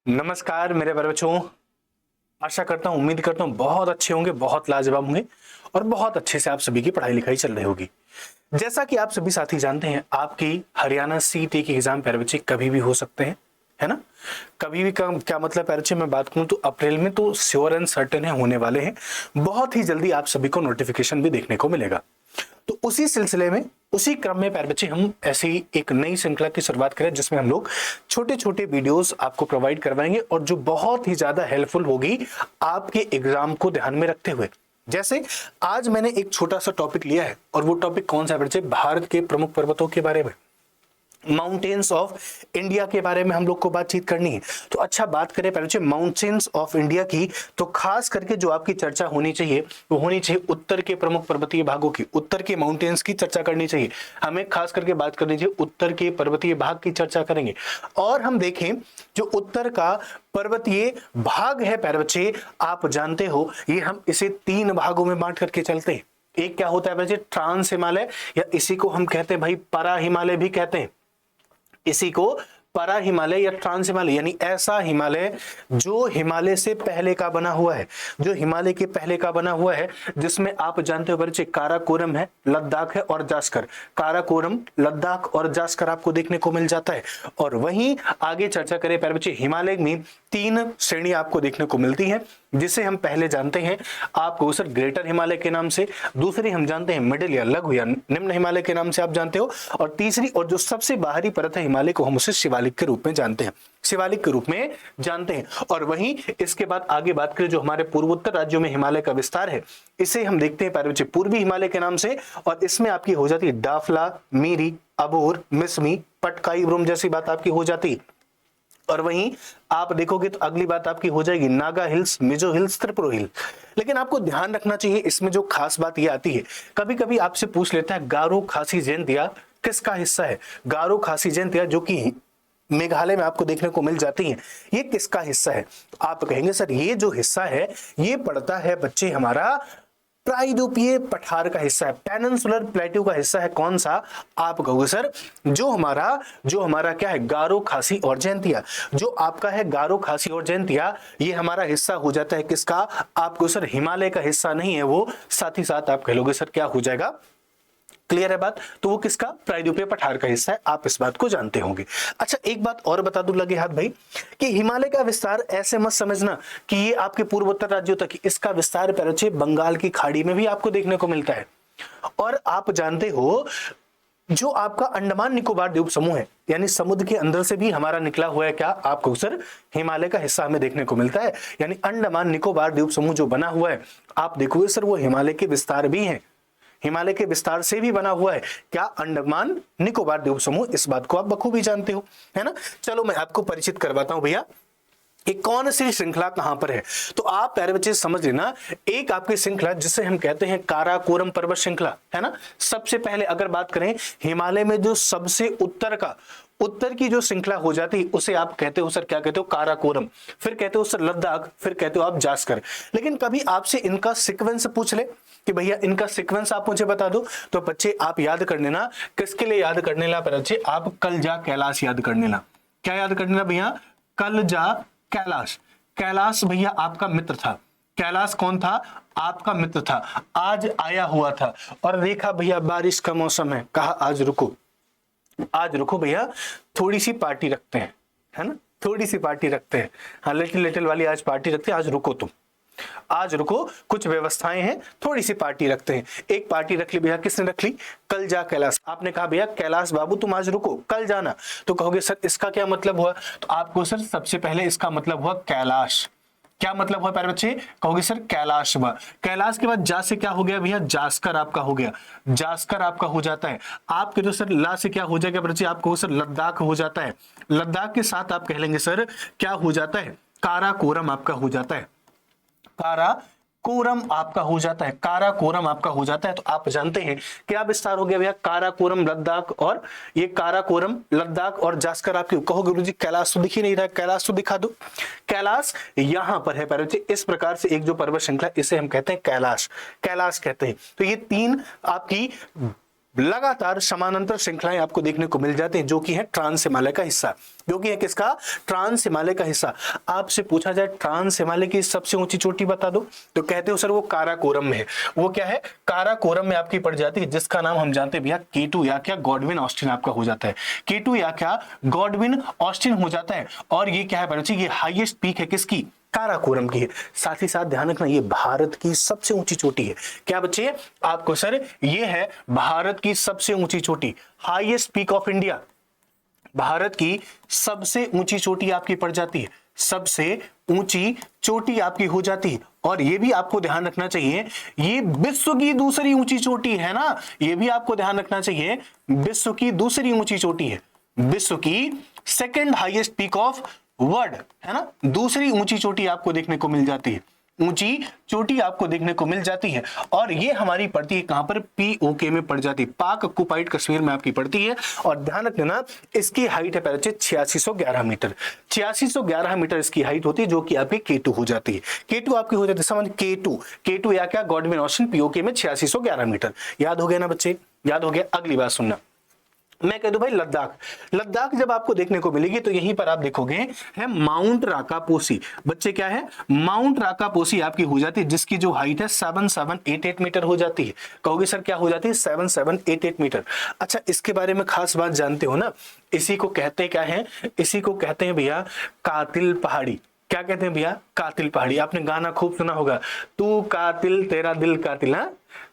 नमस्कार मेरे प्यारे बच्चों। आशा करता हूँ, उम्मीद करता हूँ बहुत अच्छे होंगे, बहुत लाजवाब होंगे और बहुत अच्छे से आप सभी की पढ़ाई लिखाई चल रही होगी। जैसा कि आप सभी साथी जानते हैं, आपकी हरियाणा सीईटी के एग्जाम प्यारे बच्चे कभी भी हो सकते हैं, है ना। कभी भी का क्या मतलब प्यारे बच्चे, मैं बात करूं तो अप्रैल में तो श्योर एंड सर्टेन है होने वाले हैं। बहुत ही जल्दी आप सभी को नोटिफिकेशन भी देखने को मिलेगा। तो उसी सिलसिले में, उसी क्रम में प्यारे बच्चे, हम ऐसे ही एक नई श्रृंखला की शुरुआत करें जिसमें हम लोग छोटे छोटे वीडियोस आपको प्रोवाइड करवाएंगे और जो बहुत ही ज्यादा हेल्पफुल होगी आपके एग्जाम को ध्यान में रखते हुए। जैसे आज मैंने एक छोटा सा टॉपिक लिया है और वो टॉपिक कौन सा है बच्चे? भारत के प्रमुख पर्वतों के बारे में, माउंटेन्स ऑफ इंडिया के बारे में हम लोग को बातचीत करनी है। तो अच्छा, बात करें पहले माउंटेन्स ऑफ इंडिया की, तो खास करके जो आपकी चर्चा होनी चाहिए वो होनी चाहिए उत्तर के प्रमुख पर्वतीय भागों की। उत्तर के माउंटेन्स की चर्चा करनी चाहिए हमें, खास करके बात करनी चाहिए उत्तर के पर्वतीय भाग की चर्चा करेंगे। और हम देखें जो उत्तर का पर्वतीय भाग है प्यारे बच्चे, आप जानते हो ये हम इसे 3 भागों में बांट करके चलते हैं। एक क्या होता है बच्चे? ट्रांस हिमालय, या इसी को हम कहते हैं भाई परा हिमालय भी कहते हैं। इसी को परा हिमालय या ट्रांस हिमालय, यानी ऐसा हिमालय जो हिमालय से पहले का बना हुआ है, जो हिमालय के पहले का बना हुआ है, जिसमें आप जानते हो बच्चे काराकोरम है, लद्दाख है और जास्कर। काराकोरम, लद्दाख और जास्कर आपको देखने को मिल जाता है। और वहीं आगे चर्चा करें प्यारे बच्चे, हिमालय में 3 श्रेणी आपको देखने को मिलती है, जिसे हम पहले जानते हैं आपको सर ग्रेटर हिमालय के नाम से, दूसरी हम जानते हैं मिडिल या लघु या निम्न हिमालय के नाम से आप जानते हो, और तीसरी और जो सबसे बाहरी परत है हिमालय को, हम उसे शिवालिक के रूप में जानते हैं, शिवालिक के रूप में जानते हैं। और वहीं इसके बाद आगे बात करें जो हमारे पूर्वोत्तर राज्यों में हिमालय का विस्तार है, इसे हम देखते हैं प्यारे बच्चे पूर्वी हिमालय के नाम से। और इसमें आपकी हो जाती है डाफला, मीरी, अबोर, मिसमी, पटकाई, ब्रूम जैसी बात आपकी हो जाती है। और वहीं आप देखोगे तो अगली बात आपकी हो जाएगी नागा हिल्स, मिजो हिल्स, त्रिपुरा हिल। लेकिन आपको ध्यान रखना चाहिए, इसमें जो खास बात ये आती है, कभी कभी आपसे पूछ लेता है गारो खासी जयंतिया किसका हिस्सा है? गारो खासी जयंतिया जो कि मेघालय में आपको देखने को मिल जाती है, ये किसका हिस्सा है? तो आप कहेंगे सर ये जो हिस्सा है ये पड़ता है बच्चे हमारा प्रायद्वीपीय पठार का हिस्सा है, पेनिनसुलर प्लेट्यू का हिस्सा है। कौन सा? आप कहोगे सर जो हमारा क्या है, गारो खासी और जयंतिया। जो आपका है गारो खासी और जयंतिया, ये हमारा हिस्सा हो जाता है किसका? आपको सर हिमालय का हिस्सा नहीं है वो, साथ ही साथ आप कह लोगे सर क्या हो जाएगा? क्लियर है बात? तो वो किसका? प्रायद्वीपीय पठार का हिस्सा है, आप इस बात को जानते होंगे। अच्छा, एक बात और बता दूं लगे हाथ भाई, कि हिमालय का विस्तार ऐसे मत समझना कि ये आपके पूर्वोत्तर राज्यों तक, इसका विस्तार पहले बंगाल की खाड़ी में भी आपको देखने को मिलता है। और आप जानते हो जो आपका अंडमान निकोबार द्वीप समूह है, यानी समुद्र के अंदर से भी हमारा निकला हुआ है क्या? आपको सर हिमालय का हिस्सा हमें देखने को मिलता है, यानी अंडमान निकोबार द्वीप समूह जो बना हुआ है, आप देखोगे सर वो हिमालय के विस्तार भी है, हिमालय के विस्तार से भी बना हुआ है। क्या? अंडमान निकोबार द्वीप समूह। इस बात को आप बखूबी जानते हो, है ना। चलो मैं आपको परिचित करवाता हूं भैया, एक कौन सी श्रृंखला कहां पर है। तो आप प्यारे बच्चे समझ लेना, एक आपकी श्रृंखला जिसे हम कहते हैं काराकोरम पर्वत श्रृंखला, है ना। सबसे पहले अगर बात करें हिमालय में जो सबसे उत्तर की जो श्रृंखला हो जाती है उसे आप कहते हो सर, क्या कहते हो? काराकोरम। फिर कहते हो सर लद्दाख, फिर कहते हो आप जास्कर। लेकिन कभी आपसे इनका सीक्वेंस पूछ ले कि भैया इनका सीक्वेंस आप मुझे बता दो, तो बच्चे आप याद कर लेना, किसके लिए याद करने ला बच्चे? आप कल जा कैलाश याद करने ला। क्या याद करने ला भैया? कल जा कैलाश। कैलाश भैया आपका मित्र था। कैलाश कौन था? आपका मित्र था। आज आया हुआ था और देखा भैया बारिश का मौसम है, कहा आज रुको, आज रुको भैया थोड़ी सी पार्टी रखते हैं, है ना, थोड़ी सी पार्टी रखते हैं। हाँ, लिटिल लिटिल वाली आज पार्टी रखते हैं, आज रुको तुम, आज रुको, कुछ व्यवस्थाएं हैं, थोड़ी सी पार्टी रखते हैं। एक पार्टी रख ली भैया, किसने रख ली? कल जा कैलाश। आपने कहा भैया कैलाश बाबू तुम आज रुको, कल जाना। तो कहोगे सर इसका क्या मतलब हुआ? तो आपको सर सबसे पहले इसका मतलब हुआ कैलाश। क्या मतलब हुआ प्यारे बच्चे? कहोगे सर कैलाश हुआ। कैलाश के बाद जा से क्या हो गया भैया? जास्कर आपका हो गया, जास्कर आपका हो जाता है। आपके जो सर ला से क्या हो जाएगा बच्चे? आपको सर लद्दाख हो जाता है। लद्दाख के साथ आप कह लेंगे सर क्या हो जाता है? काराकोरम आपका हो जाता है, काराकोरम आपका हो जाता है, काराकोरम आपका हो जाता है। तो आप जानते हैं क्या विस्तार हो गया भैया? काराकोरम, लद्दाख, और ये काराकोरम, लद्दाख और जास्कर। आपकी कहोगे गुरुजी कैलाश तो दिख ही नहीं रहा, कैलाश तो दिखा दो। कैलाश यहां पर है प्यारे बच्चे, इस प्रकार से एक जो पर्वत श्रृंखला, इसे हम कहते हैं कैलाश, कैलाश कहते हैं। तो ये 3 आपकी लगातार समानांतर श्रृंखलाएं आपको देखने को मिल जाती हैं, जो कि है ट्रांस हिमालय का हिस्सा, जो कि है किसका, ट्रांस हिमालय का हिस्सा। आपसे पूछा जाए ट्रांस हिमालय की सबसे ऊंची चोटी बता दो, तो कहते हो सर वो काराकोरम में है। वो क्या है, काराकोरम में आपकी पड़ जाती है, जिसका नाम हम जानते हैं भैया K2 या क्या गॉडविन ऑस्टिन आपका हो जाता है, K2 या क्या गॉडविन ऑस्टिन हो जाता है। और ये क्या है बच्चे, ये हाईएस्ट पीक है किसकी, काराकोरम की है। साथ ही साथ ध्यान रखना ये भारत की सबसे ऊंची चोटी है। क्या बच्चे आपको सर, ये है भारत की सबसे ऊंची चोटी, highest peak of India. Bharat की सबसे ऊंची चोटी आपकी पड़ जाती है, सबसे ऊंची चोटी आपकी हो जाती है। और ये भी आपको ध्यान रखना चाहिए, ये विश्व की दूसरी ऊंची चोटी है ना, ये भी आपको ध्यान रखना चाहिए, विश्व की दूसरी ऊंची चोटी है, विश्व की second highest peak of world है ना, दूसरी ऊंची चोटी आपको देखने को मिल जाती है, ऊंची चोटी आपको देखने को मिल जाती है। और ये हमारी पड़ती है कहां पर, POK में पड़ जाती है, पाक ऑक्युपाइड कश्मीर में आपकी पड़ती है। और ध्यान रखना इसकी हाइट है पहले 8611 मीटर, 8611 मीटर इसकी हाइट होती है, जो कि आपकी K2 हो जाती है, K2 आपकी हो जाती है, समझ K2 या क्या गॉडविन ऑस्टिन POK में 8611 मीटर। याद हो गया ना बच्चे, याद हो गया। अगली बात सुनना, मैं कह दूं भाई लद्दाख, लद्दाख जब आपको देखने को मिलेगी तो यहीं पर आप देखोगे है माउंट राकापोसी। बच्चे क्या है, माउंट राकापोसी आपकी हो जाती है, जिसकी जो हाइट है 7788 मीटर हो जाती है। कहोगे सर क्या हो जाती है, 7788 मीटर। अच्छा, इसके बारे में खास बात जानते हो ना, इसी को कहते क्या है, इसी को कहते हैं भैया कातिल पहाड़ी। क्या कहते हैं भैया, कातिल पहाड़ी। आपने गाना खूब सुना होगा, तू कातिल तेरा दिल कातिल, हाँ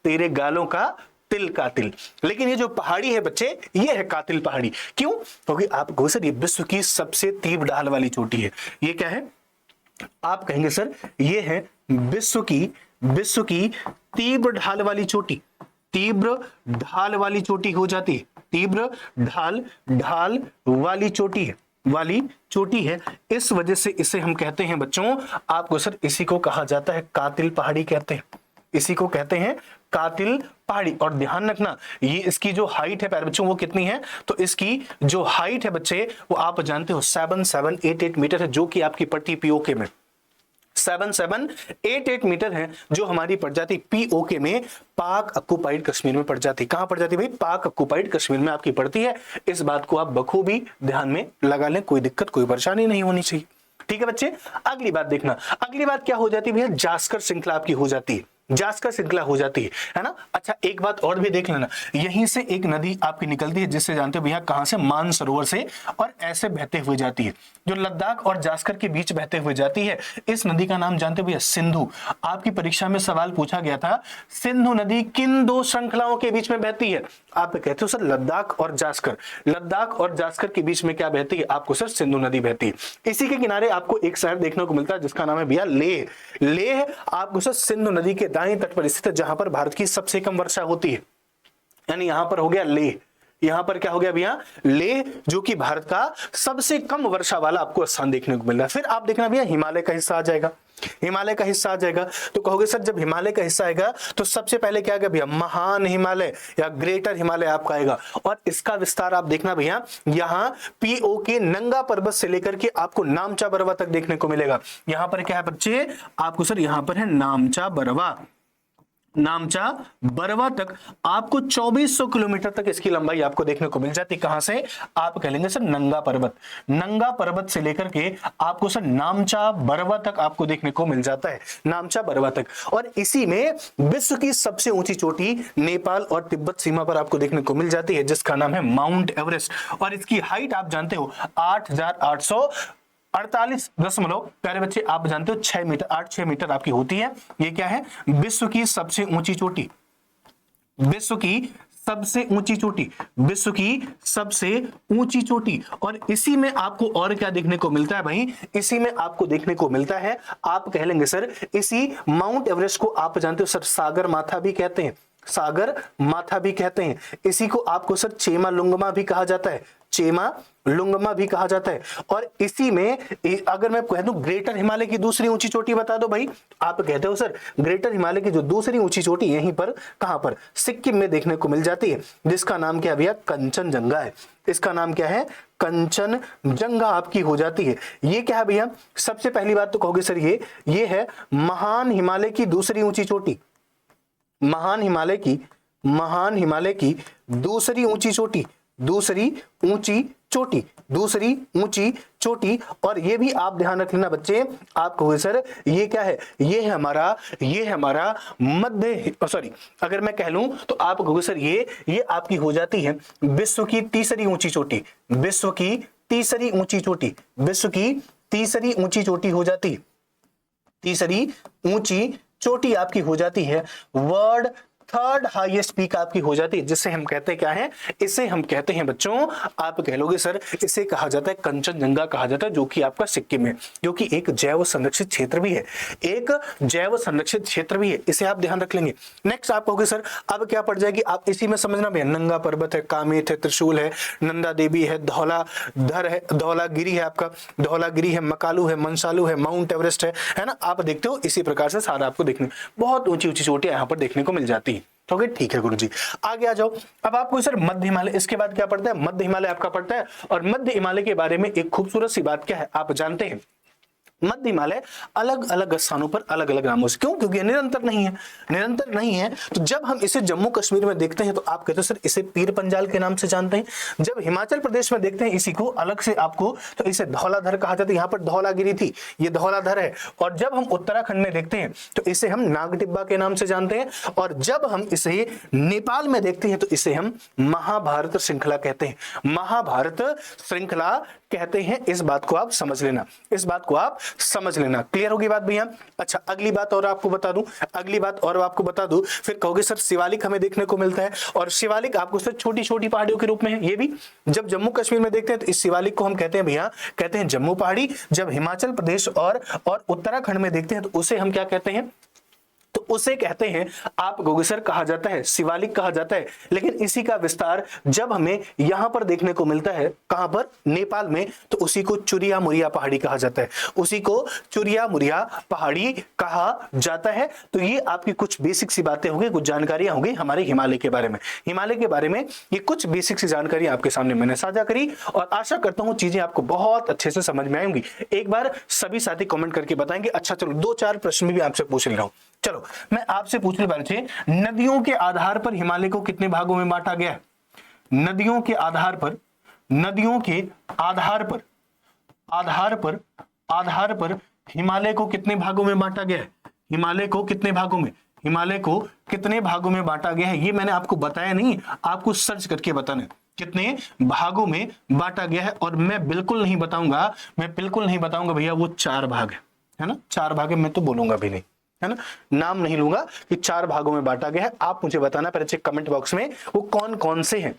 तेरे गालों का तिल कातिल। लेकिन ये जो पहाड़ी है बच्चे, ये है कातिल पहाड़ी। क्यों, क्योंकि आपको सर ये विश्व की सबसे तीव्र ढाल वाली चोटी है। ये क्या है, आप कहेंगे सर ये है विश्व की तीव्र ढाल वाली चोटी, तीव्र ढाल वाली चोटी हो जाती है, तीव्र ढाल वाली चोटी है। इस वजह से इसे हम कहते हैं बच्चों, आपको सर इसी को कहा जाता है कातिल पहाड़ी कहते हैं, इसी को कहते हैं कातिल पहाड़ी। और ध्यान रखना ये इसकी जो हाइट है प्यारे बच्चों वो कितनी है, तो इसकी जो हाइट है बच्चे वो आप जानते हो 7788 मीटर है, जो कि आपकी पड़ती POK में 7788 मीटर है, जो हमारी पड़ जाती POK में, पाक ऑक्युपाइड कश्मीर में पड़ जाती। कहां पड़ जाती भाई, पाक ऑक्युपाइड कश्मीर में आपकी पड़ती है। इस बात को आप बखूबी ध्यान में लगा लें, कोई दिक्कत कोई परेशानी नहीं होनी चाहिए। ठीक है बच्चे, अगली बात देखना, अगली बात क्या हो जाती है भैया, जास्कर श्रृंखला आपकी हो जाती है, जास्कर श्रृंखला हो जाती है ना। अच्छा, एक बात और भी देख लेना, यहीं से एक नदी आपकी निकलती है, जिससे जानते हो भैया कहां से, मानसरोवर से, और ऐसे बहते हुए जाती है, जो लद्दाख और जास्कर के बीच बहते हुए जाती है। इस नदी का नाम जानते हो भैया, सिंधु। आपकी परीक्षा में सवाल पूछा गया था, सिंधु नदी किन दो श्रृंखलाओं के बीच में बहती है, आप कहते हो सर लद्दाख और जास्कर, लद्दाख और जास्कर के बीच में क्या बहती है, आपको सर सिंधु नदी बहती है। इसी के किनारे आपको एक शहर देखने को मिलता है, जिसका नाम है भैया लेह। लेह आपको सर सिंधु नदी के दाएं तट पर स्थित है, जहां पर भारत की सबसे कम वर्षा होती है, यानी यहां पर हो गया लेह, यहां पर क्या हो गया भैया, लेह, जो कि भारत का सबसे कम वर्षा वाला आपको स्थान देखने को मिल रहा है। फिर आप देखना भैया हिमालय का हिस्सा आ जाएगा, हिमालय का हिस्सा आ जाएगा, तो कहोगे सर जब हिमालय का हिस्सा आएगा तो सबसे पहले क्या आएगा भैया, महान हिमालय या ग्रेटर हिमालय आपका आएगा। और इसका विस्तार आप देखना भैया, यहाँ POK नंगा पर्वत से लेकर के आपको नामचा बरवा तक देखने को मिलेगा। यहां पर क्या है बच्चे, आपको सर यहां पर है नामचा बरवा, नामचा बरवा तक आपको 2400 किलोमीटर तक इसकी लंबाई आपको देखने को मिल जाती है। कहां से, आप कह लेंगे सर नंगा पर्वत, नंगा पर्वत से लेकर के आपको सर नामचा बरवा तक आपको देखने को मिल जाता है, नामचा बरवा तक। और इसी में विश्व की सबसे ऊंची चोटी नेपाल और तिब्बत सीमा पर आपको देखने को मिल जाती है, जिसका नाम है माउंट एवरेस्ट। और इसकी हाइट आप जानते हो 8848 प्यारे बच्चे आप जानते हो 6 मीटर, 8-6 मीटर आपकी होती है। ये क्या है, विश्व की सबसे ऊंची चोटी, विश्व की सबसे ऊंची चोटी, विश्व की सबसे ऊंची चोटी। और इसी में आपको और क्या देखने को मिलता है भाई, इसी में आपको देखने को मिलता है, आप कह लेंगे सर इसी माउंट एवरेस्ट को आप जानते हो सर सागर माथा भी कहते हैं, सागर माथा भी कहते हैं। इसी को आपको सर चेमा लुंगमा भी कहा जाता है, चेमा लुंगमा भी कहा जाता है। और इसी में अगर मैं कह दूं ग्रेटर हिमालय की दूसरी ऊंची चोटी बता दो भाई, आप कहते हो सर ग्रेटर हिमालय की जो दूसरी ऊंची चोटी यहीं पर, कहां पर, सिक्किम में देखने को मिल जाती है, जिसका नाम क्या भैया, कंचनजंगा है। इसका नाम क्या है, कंचनजंगा आपकी हो जाती है। ये क्या है भैया, सबसे पहली बात तो कहोगे सर ये है महान हिमालय की दूसरी ऊंची चोटी, महान हिमालय की महान हिमालय की दूसरी ऊंची चोटी, दूसरी ऊंची चोटी, दूसरी ऊंची चोटी। और ये भी आप ध्यान रख लेना बच्चे, आप कहोगे सर ये क्या है, ये है हमारा मध्य, सॉरी अगर मैं कह लूं तो आप कहोगे सर ये आपकी हो जाती है विश्व की तीसरी ऊंची चोटी, विश्व की तीसरी ऊंची चोटी, विश्व की तीसरी ऊंची चोटी हो जाती है, तीसरी ऊंची चोटी आपकी हो जाती है वर्ल्ड थर्ड हाईएस्ट पीक आपकी हो जाती है, जिसे हम कहते हैं क्या है, इसे हम कहते हैं बच्चों, आप कह लोगे सर इसे कहा जाता है कंचनजंगा कहा जाता है, जो कि आपका सिक्किम है, जो कि एक जैव संरक्षित क्षेत्र भी है, एक जैव संरक्षित क्षेत्र भी है, इसे आप ध्यान रख लेंगे। नेक्स्ट आप कहोगे सर अब क्या पड़ जाएगी, आप इसी में समझना भैया, नंगा पर्वत है, कामेत है, त्रिशूल है, नंदा देवी है, धौलाधर है, धौलागिरी है, आपका धौलागिरी है, मकालू है, मनसालू है, माउंट एवरेस्ट है ना, आप देखते हो इसी प्रकार से सारा आपको देखने बहुत ऊंची ऊंची चोटियां यहाँ पर देखने को मिल जाती है। ठीक है गुरुजी, आगे आ जाओ। अब आपको सर मध्य हिमालय, इसके बाद क्या पड़ता है, मध्य हिमालय आपका पड़ता है। और मध्य हिमालय के बारे में एक खूबसूरत सी बात क्या है, आप जानते हैं मध्य हिमालय अलग अलग स्थानों पर अलग अलग नामों से, क्यों, क्योंकि निरंतर नहीं है, निरंतर नहीं है। तो जब हम इसे जम्मू कश्मीर में देखते हैं तो आप कहते हो सर इसे पीर पंजाल के नाम से जानते हैं। जब हिमाचल प्रदेश में देखते हैं इसी को अलग से आपको, तो इसे धौलाधर कहा जाता है, यहाँ पर धौलागिरी थी, ये धौलाधर है। और जब हम उत्तराखंड में देखते हैं तो इसे हम नागटिब्बा के नाम से जानते हैं। और जब हम इसे नेपाल में देखते हैं तो इसे हम महाभारत श्रृंखला कहते हैं, महाभारत श्रृंखला कहते हैं। इस बात को आप समझ लेना, इस बात को आप समझ लेना। क्लियर होगी बात भैया? अच्छा अगली बात और आपको बता दूं, अगली बात और आपको बता दूं, फिर कहोगे सर शिवालिक हमें देखने को मिलता है, और शिवालिक आपको सर छोटी छोटी पहाड़ियों के रूप में है। ये भी जब जम्मू कश्मीर में देखते हैं तो इस शिवालिक को हम कहते हैं भैया, कहते हैं जम्मू पहाड़ी। जब हिमाचल प्रदेश और उत्तराखंड में देखते हैं तो उसे हम क्या कहते हैं, तो उसे कहते हैं आप कहोगे सर कहा जाता है शिवालिक कहा जाता है। लेकिन इसी का विस्तार जब हमें यहां पर देखने को मिलता है, कहां पर, नेपाल में, तो उसी को चुरिया मुरिया पहाड़ी कहा जाता है, उसी को चुरिया मुरिया पहाड़ी कहा जाता है। तो ये आपकी कुछ बेसिक सी बातें होंगी, कुछ जानकारियां होंगी हमारे हिमालय के बारे में। हिमालय के बारे में ये कुछ बेसिक सी जानकारी आपके सामने मैंने साझा करी, और आशा करता हूं चीजें आपको बहुत अच्छे से समझ में आएंगी। एक बार सभी साथी कमेंट करके बताएंगे। अच्छा चलो 2-4 प्रश्न भी आपसे पूछ ले रहा हूं। चलो मैं आपसे पूछने वाले थे, नदियों के आधार पर हिमालय को कितने भागों में बांटा गया है? नदियों के आधार पर, नदियों के आधार पर, आधार पर हिमालय को कितने भागों में बांटा गया है? हिमालय को कितने भागों में, हिमालय को कितने भागों में बांटा गया है? ये मैंने आपको बताया नहीं, आपको सर्च करके बताना है कितने भागों में बांटा गया है। और मैं बिल्कुल नहीं बताऊंगा, मैं बिल्कुल नहीं बताऊंगा भैया वो 4 भाग है ना, 4 भाग है, मैं तो बोलूंगा भी नहीं, है ना, नाम नहीं लूंगा कि 4 भागों में बांटा गया है। आप मुझे बताना पहले कमेंट बॉक्स में वो कौन कौन से हैं।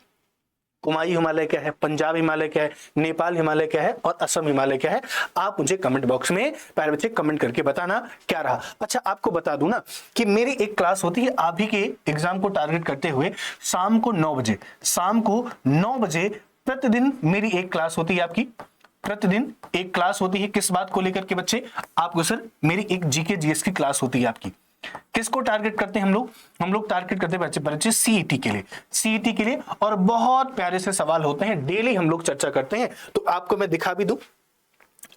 कुमाई हिमालय क्या है, पंजाब हिमालय क्या है, नेपाल हिमालय क्या है, और असम हिमालय क्या है? आप मुझे कमेंट बॉक्स में प्यारे बच्चे कमेंट करके बताना क्या रहा। अच्छा आपको बता दूं ना कि मेरी एक क्लास होती है आप ही के एग्जाम को टारगेट करते हुए, शाम को 9 बजे, शाम को 9 बजे प्रतिदिन मेरी एक क्लास होती है आपकी, प्रतिदिन एक क्लास होती है। किस बात को लेकर के बच्चे? आपको सर मेरी एक जीके जीएस की क्लास होती है आपकी। किसको टारगेट करते हैं हम लोग टारगेट करते हैं बच्चे सीईटी के लिए, सीईटी के लिए। और बहुत प्यारे से सवाल होते हैं, डेली हम लोग चर्चा करते हैं। तो आपको मैं दिखा भी दूं,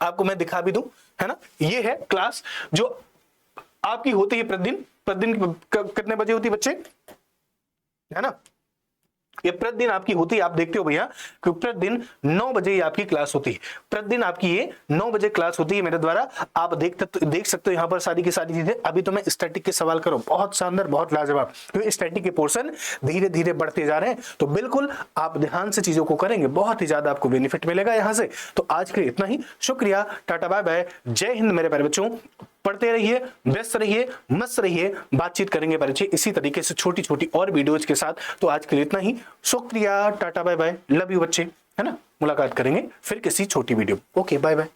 आपको मैं दिखा भी दूं, है ना। ये है क्लास जो आपकी होती है प्रतिदिन कितने बजे होती है बच्चे, है ना, ये प्रतिदिन आपकी होती है। आप देखते हो भैया कि प्रतिदिन 9 बजे ये आपकी क्लास होती है, प्रतिदिन आपकी ये 9 बजे क्लास होती है मेरे द्वारा। आप देख सकते हो यहाँ पर सारी की सारी चीजें। अभी तो मैं स्टैटिक के सवाल करो, बहुत शानदार, बहुत लाजवाब, क्योंकि स्टैटिक के पोर्शन धीरे धीरे बढ़ते जा रहे हैं। तो बिल्कुल आप ध्यान से चीजों को करेंगे, बहुत ही ज्यादा आपको बेनिफिट मिलेगा यहाँ से। तो आज के लिए इतना ही, शुक्रिया, टाटा बाय बाय, जय हिंद मेरे प्यारे बच्चों। पढ़ते रहिए, व्यस्त रहिए, मस्त रहिए, बातचीत करेंगे बच्चे इसी तरीके से छोटी छोटी और वीडियोज के साथ। तो आज के लिए इतना ही, शुक्रिया, tata bye bye, love you बच्चे, है ना। मुलाकात करेंगे फिर किसी छोटी वीडियो। Okay bye bye.